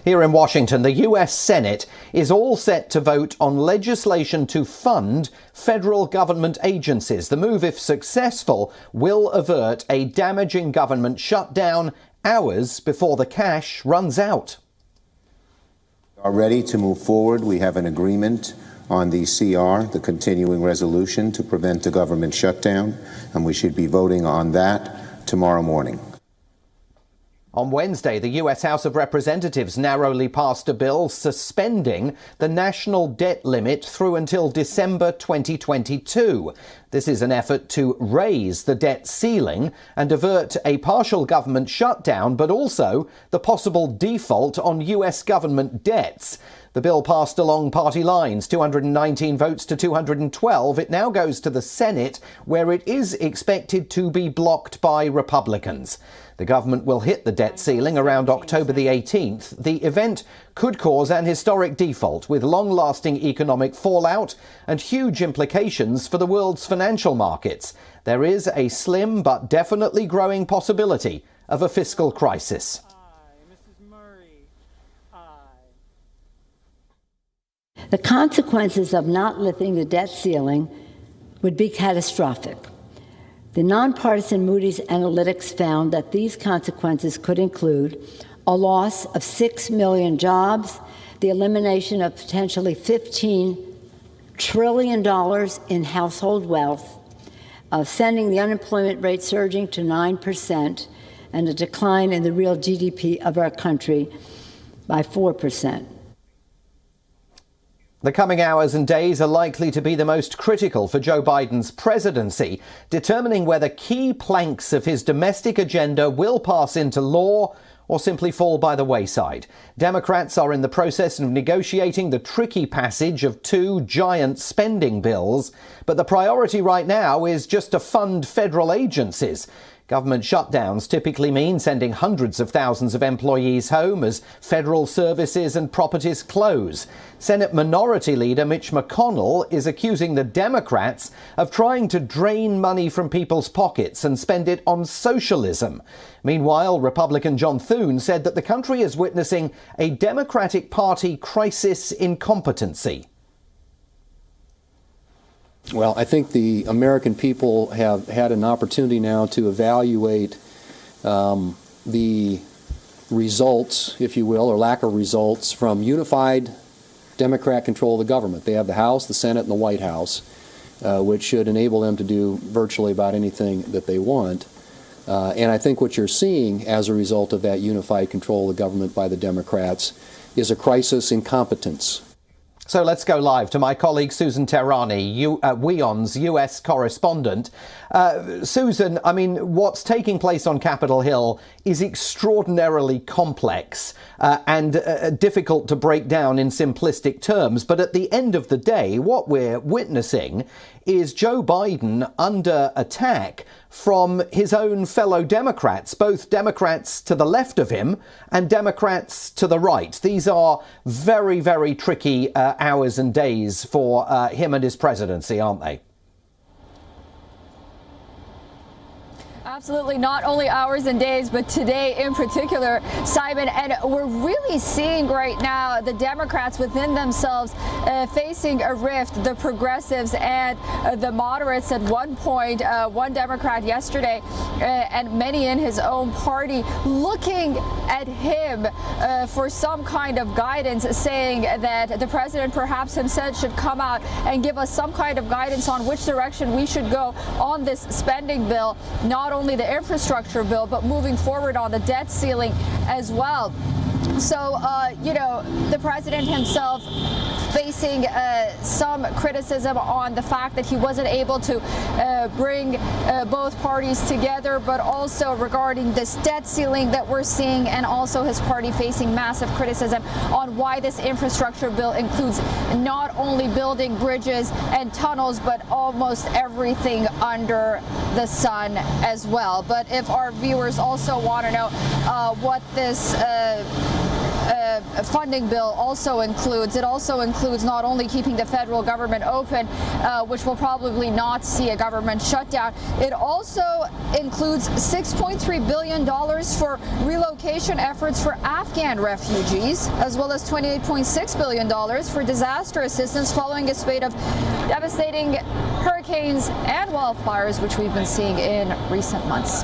Here in Washington, the US Senate is all set to vote on legislation to fund federal government agencies. The move, if successful, will avert a damaging government shutdown hours before the cash runs out. We are ready to move forward. We have an agreement on the CR, the continuing resolution to prevent a government shutdown, and we should be voting on that tomorrow morning. On Wednesday, the US House of Representatives narrowly passed a bill suspending the national debt limit through until December 2022. This is an effort to raise the debt ceiling and avert a partial government shutdown, but also the possible default on US government debts. The bill passed along party lines, 219 votes to 212. It now goes to the Senate, where it is expected to be blocked by Republicans. The government will hit the debt ceiling around October the 18th. The event could cause an historic default with long-lasting economic fallout and huge implications for the world's financial markets. There is a slim but definitely growing possibility of a fiscal crisis. The consequences of not lifting the debt ceiling would be catastrophic. The non-partisan Moody's Analytics found that these consequences could include a loss of 6 million jobs, the elimination of potentially $15 trillion in household wealth, sending the unemployment rate surging to 9%, and a decline in the real GDP of our country by 4%. The coming hours and days are likely to be the most critical for Joe Biden's presidency, determining whether key planks of his domestic agenda will pass into law or simply fall by the wayside. Democrats are in the process of negotiating the tricky passage of two giant spending bills, but the priority right now is just to fund federal agencies. Government shutdowns typically mean sending hundreds of thousands of employees home as federal services and properties close. Senate Minority Leader Mitch McConnell is accusing the Democrats of trying to drain money from people's pockets and spend it on socialism. Meanwhile, Republican John Thune said that the country is witnessing a Democratic Party crisis in competency. Well, I think the American people have had an opportunity now to evaluate the results, if you will, or lack of results from unified Democrat control of the government. They have the House, the Senate, and the White House, which should enable them to do virtually about anything that they want. And I think what you're seeing as a result of that unified control of the government by the Democrats is a crisis in competence. So let's go live to my colleague Susan Tehrani, WION's US correspondent. Susan, I mean, what's taking place on Capitol Hill is extraordinarily complex and difficult to break down in simplistic terms. But at the end of the day, what we're witnessing is Joe Biden under attack from his own fellow Democrats, both Democrats to the left of him and Democrats to the right. These are very, very tricky hours and days for him and his presidency, aren't they? Absolutely, not only hours and days, but today in particular, Simon. And we're really seeing right now the Democrats within themselves facing a rift, the progressives and the moderates. At one point, one Democrat yesterday and many in his own party looking at him for some kind of guidance, saying that the president perhaps himself should come out and give us some kind of guidance on which direction we should go on this spending bill, not only the infrastructure bill, but moving forward on the debt ceiling as well. So, you know, the president himself facing some criticism on the fact that he wasn't able to bring both parties together, but also regarding this debt ceiling that we're seeing, and also his party facing massive criticism on why this infrastructure bill includes not only building bridges and tunnels, but almost everything under the sun as well. But if our viewers also want to know what this funding bill also includes. It also includes not only keeping the federal government open, which will probably not see a government shutdown, it also includes $6.3 billion for relocation efforts for Afghan refugees, as well as $28.6 billion for disaster assistance following a spate of devastating hurricanes and wildfires, which we've been seeing in recent months.